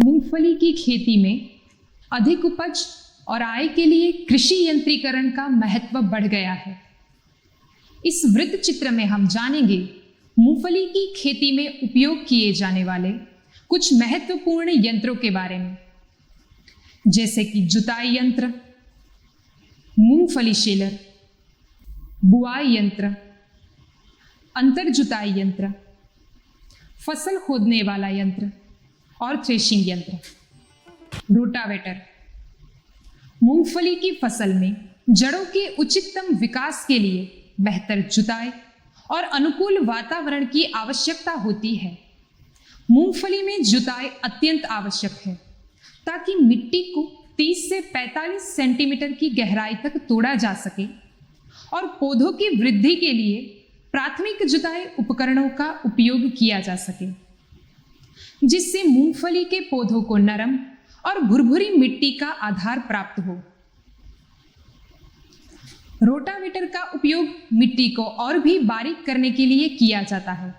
मूंगफली की खेती में अधिक उपज और आय के लिए कृषि यंत्रीकरण का महत्व बढ़ गया है। इस वृत्त चित्र में हम जानेंगे मूंगफली की खेती में उपयोग किए जाने वाले कुछ महत्वपूर्ण यंत्रों के बारे में, जैसे कि जुताई यंत्र, मूंगफली शेलर, बुआई यंत्र, अंतर जुताई यंत्र, फसल खोदने वाला यंत्र और थ्रेशिंग यंत्र। रोटावेटर मूंगफली की फसल में जड़ों के उच्चतम विकास के लिए बेहतर जुताई और अनुकूल वातावरण की आवश्यकता होती है। मूंगफली में जुताई अत्यंत आवश्यक है ताकि मिट्टी को 30 से 45 सेंटीमीटर की गहराई तक तोड़ा जा सके और पौधों की वृद्धि के लिए प्राथमिक जुताई उपकरणों का उपयोग किया जा सके, जिससे मूंगफली के पौधों को नरम और भुरभुरी मिट्टी का आधार प्राप्त हो। रोटावेटर का उपयोग मिट्टी को और भी बारीक करने के लिए किया जाता है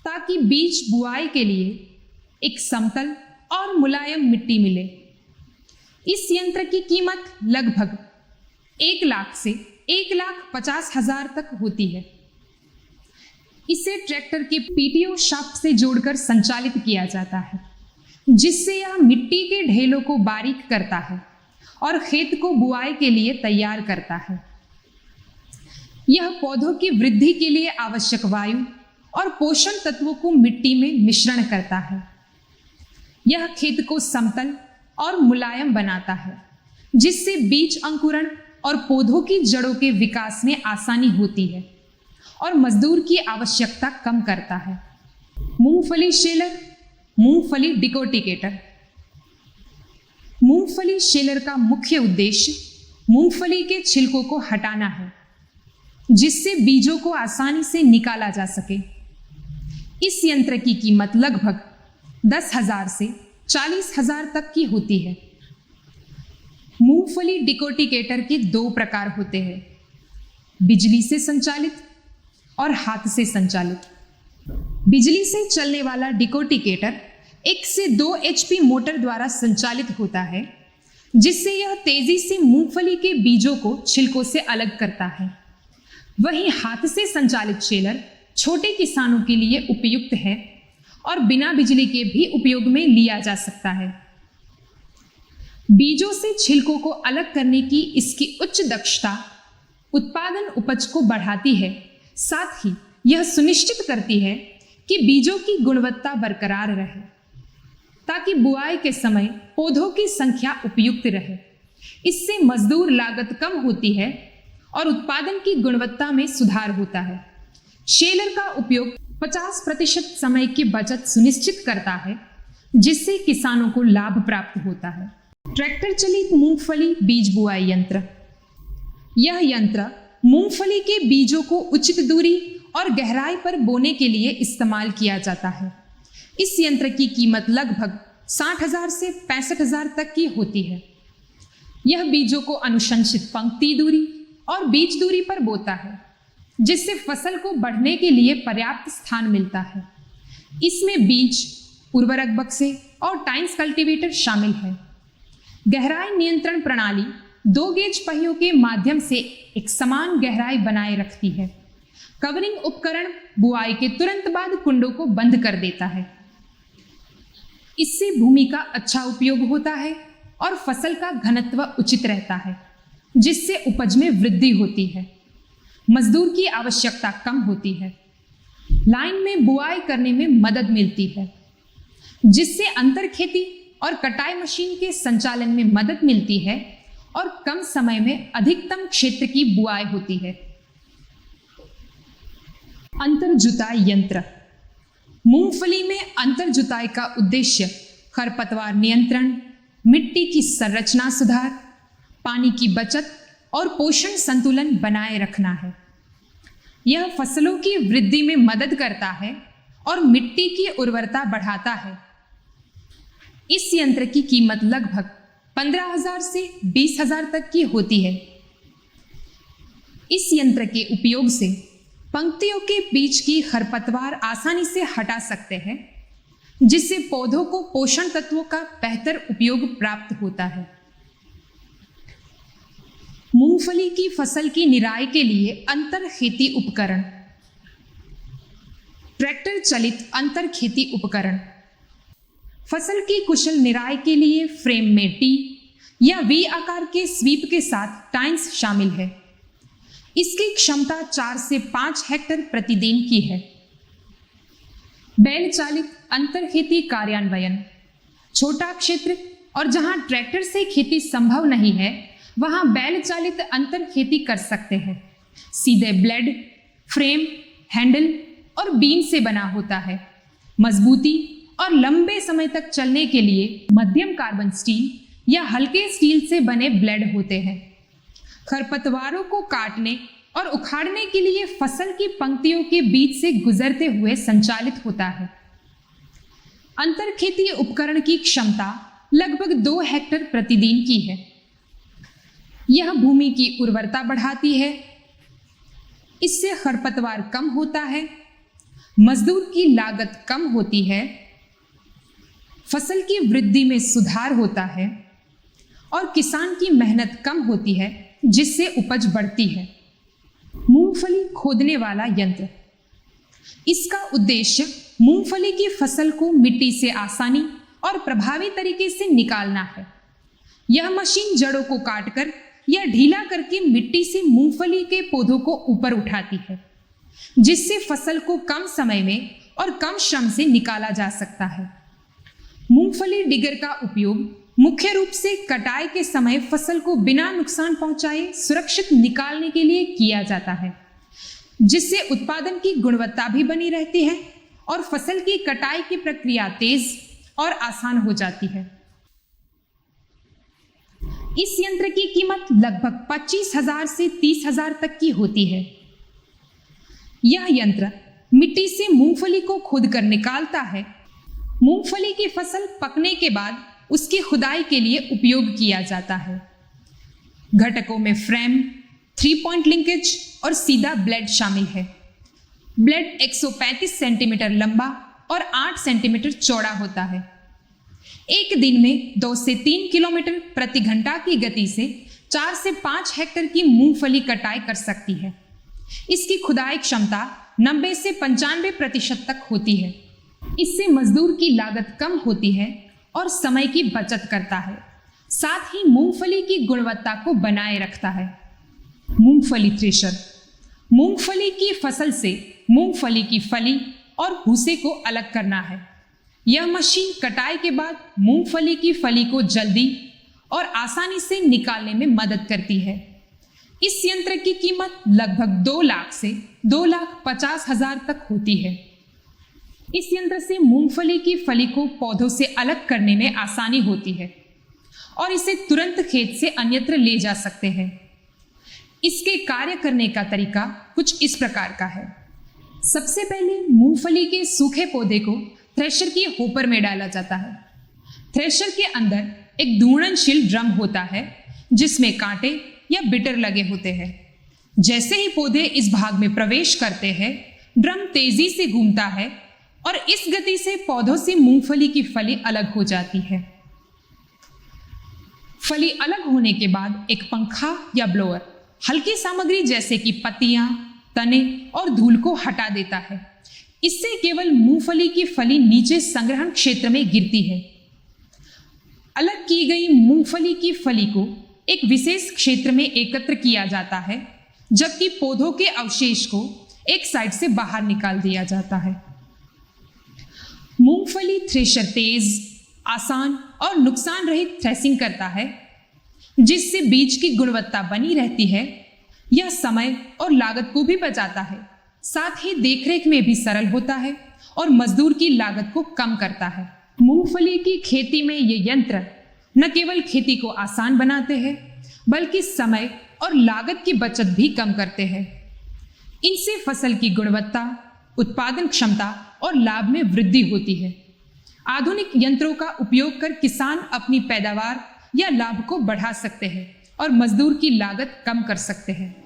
ताकि बीज बुआई के लिए एक समतल और मुलायम मिट्टी मिले। इस यंत्र की कीमत लगभग 1 लाख से 1,50,000 तक होती है। इसे ट्रैक्टर के पीटीओ शाफ्ट से जोड़कर संचालित किया जाता है, जिससे यह मिट्टी के ढेलों को बारीक करता है और खेत को बुआई के लिए तैयार करता है। यह पौधों की वृद्धि के लिए आवश्यक वायु और पोषण तत्वों को मिट्टी में मिश्रण करता है। यह खेत को समतल और मुलायम बनाता है, जिससे बीज अंकुरण और पौधों की जड़ों के विकास में आसानी होती है और मजदूर की आवश्यकता कम करता है। मूंगफली शेलर, मूंगफली डिकोटिकेटर। मूंगफली शेलर का मुख्य उद्देश्य मूंगफली के छिलकों को हटाना है, जिससे बीजों को आसानी से निकाला जा सके। इस यंत्र की कीमत लगभग 10,000 से 40,000 तक की होती है। मूंगफली डिकोटिकेटर के 2 प्रकार होते हैं, बिजली से संचालित और हाथ से संचालित। बिजली से चलने वाला डिकोटिकेटर 1 से 2 HP मोटर द्वारा संचालित होता है, जिससे यह तेजी से मूंगफली के बीजों को छिलकों से अलग करता है। वहीं हाथ से संचालित शेलर छोटे किसानों के लिए उपयुक्त है और बिना बिजली के भी उपयोग में लिया जा सकता है। बीजों से छिलकों को अलग करने की इसकी उच्च दक्षता उत्पादन उपज को बढ़ाती है। साथ ही यह सुनिश्चित करती है कि बीजों की गुणवत्ता बरकरार रहे, ताकि बुआई के समय पौधों की संख्या उपयुक्त रहे। इससे मजदूर लागत कम होती है और उत्पादन की गुणवत्ता में सुधार होता है। शेलर का उपयोग 50% समय की बचत सुनिश्चित करता है, जिससे किसानों को लाभ प्राप्त होता है। ट्रैक्टर चलित मूंगफली बीज बुआई यंत्र। यह यंत्र मूंगफली के बीजों को उचित दूरी और गहराई पर बोने के लिए इस्तेमाल किया जाता है। इस यंत्र की कीमत लगभग 60,000 से 65,000 तक की होती है। यह बीजों को अनुशंसित पंक्ति दूरी और बीज दूरी पर बोता है, जिससे फसल को बढ़ने के लिए पर्याप्त स्थान मिलता है। इसमें बीज, उर्वरक बक्से और टाइन्स कल्टीवेटर शामिल है। गहराई नियंत्रण प्रणाली 2 गेज पहियों के माध्यम से एक समान गहराई बनाए रखती है। कवरिंग उपकरण बुआई के तुरंत बाद कुंडों को बंद कर देता है। इससे भूमि का अच्छा उपयोग होता है और फसल का घनत्व उचित रहता है, जिससे उपज में वृद्धि होती है। मजदूर की आवश्यकता कम होती है। लाइन में बुआई करने में मदद मिलती है, जिससे अंतर खेती और कटाई मशीन के संचालन में मदद मिलती है और कम समय में अधिकतम क्षेत्र की बुआई होती है। अंतर जुताई यंत्र। मूंगफली में अंतर जुताई का उद्देश्य खरपतवार नियंत्रण, मिट्टी की संरचना सुधार, पानी की बचत और पोषण संतुलन बनाए रखना है। यह फसलों की वृद्धि में मदद करता है और मिट्टी की उर्वरता बढ़ाता है। इस यंत्र की कीमत लगभग 15,000 से 20,000 तक की होती है। इस यंत्र के उपयोग से पंक्तियों के बीच की खरपतवार आसानी से हटा सकते हैं, जिससे पौधों को पोषण तत्वों का बेहतर उपयोग प्राप्त होता है। मूंगफली की फसल की निराई के लिए अंतर खेती उपकरण। ट्रैक्टर चलित अंतर खेती उपकरण फसल की कुशल निराई के लिए फ्रेम में टी या वी आकार के स्वीप के साथ टाइन्स शामिल है। इसकी क्षमता 4 से 5 हेक्टेयर प्रतिदिन की है। बैल चालित अंतर खेती कार्यान्वयन। छोटा क्षेत्र और जहां ट्रैक्टर से खेती संभव नहीं है वहां बैल चालित अंतर खेती कर सकते हैं। सीधे ब्लेड, फ्रेम, हैंडल और बीन से बना होता है। मजबूती और लंबे समय तक चलने के लिए मध्यम कार्बन स्टील या हल्के स्टील से बने ब्लेड होते हैं। खरपतवारों को काटने और उखाड़ने के लिए फसल की पंक्तियों के बीच से गुजरते हुए संचालित होता है। अंतर खेती उपकरण की क्षमता लगभग 2 हेक्टेयर प्रतिदिन की है। यह भूमि की उर्वरता बढ़ाती है। इससे खरपतवार कम होता है, मजदूर की लागत कम होती है, फसल की वृद्धि में सुधार होता है और किसान की मेहनत कम होती है, जिससे उपज बढ़ती है। मूंगफली खोदने वाला यंत्र। इसका उद्देश्य मूंगफली की फसल को मिट्टी से आसानी और प्रभावी तरीके से निकालना है। यह मशीन जड़ों को काटकर या ढीला करके मिट्टी से मूंगफली के पौधों को ऊपर उठाती है, जिससे फसल को कम समय में और कम श्रम से निकाला जा सकता है। मूंगफली डिगर का उपयोग मुख्य रूप से कटाई के समय फसल को बिना नुकसान पहुंचाए सुरक्षित निकालने के लिए किया जाता है, जिससे उत्पादन की गुणवत्ता भी बनी रहती है और फसल की कटाई की प्रक्रिया तेज और आसान हो जाती है। इस यंत्र की कीमत लगभग 25,000 से 30,000 तक की होती है। यह यंत्र मिट्टी से मूंगफली को खोदकर निकालता है। मूंगफली की फसल पकने के बाद उसकी खुदाई के लिए उपयोग किया जाता है। घटकों में फ्रेम, 3 पॉइंट लिंकेज और सीधा ब्लेड शामिल है। ब्लेड 135 सेंटीमीटर लंबा और 8 सेंटीमीटर चौड़ा होता है। एक दिन में 2 से 3 किलोमीटर प्रति घंटा की गति से 4 से 5 हेक्टेयर की मूंगफली कटाई कर सकती है। इसकी खुदाई क्षमता 90 से 95% तक होती है। इससे मजदूर की लागत कम होती है और समय की बचत करता है, साथ ही मूंगफली की गुणवत्ता को बनाए रखता है। मूंगफली थ्रेशर। मूंगफली की फसल से मूंगफली की फली और भूसे को अलग करना है। यह मशीन कटाई के बाद मूंगफली की फली को जल्दी और आसानी से निकालने में मदद करती है। इस यंत्र की कीमत लगभग 2 लाख से 2,50,000 तक होती है। इस यंत्र से मूंगफली की फली को पौधों से अलग करने में आसानी होती है और इसे तुरंत खेत से अन्यत्र ले जा सकते हैं। इसके कार्य करने का तरीका कुछ इस प्रकार का है। सबसे पहले मूंगफली के सूखे पौधे को थ्रेशर की होपर में डाला जाता है। थ्रेशर के अंदर एक घूर्णनशील ड्रम होता है, जिसमें कांटे या बिटर लगे होते हैं। जैसे ही पौधे इस भाग में प्रवेश करते हैं, ड्रम तेजी से घूमता है और इस गति से पौधों से मूंगफली की फली अलग हो जाती है। फली अलग होने के बाद एक पंखा या ब्लोअर हल्की सामग्री जैसे कि पत्तियां, तने और धूल को हटा देता है। इससे केवल मूंगफली की फली नीचे संग्रहण क्षेत्र में गिरती है। अलग की गई मूंगफली की फली को एक विशेष क्षेत्र में एकत्र किया जाता है, जबकि पौधों के अवशेष को एक साइड से बाहर निकाल दिया जाता है। मूंगफली थ्रेशर तेज, आसान और नुकसान रहित थ्रेसिंग करता है, जिससे बीज की गुणवत्ता बनी रहती है। यह समय और लागत को भी बचाता है, साथ ही देखरेख में भी सरल होता है और मजदूर की लागत को कम करता है। मूंगफली की खेती में ये यंत्र न केवल खेती को आसान बनाते हैं, बल्कि समय और लागत की बचत भी कम करते हैं। इनसे फसल की गुणवत्ता, उत्पादन क्षमता और लाभ में वृद्धि होती है। आधुनिक यंत्रों का उपयोग कर किसान अपनी पैदावार या लाभ को बढ़ा सकते हैं और मजदूर की लागत कम कर सकते हैं।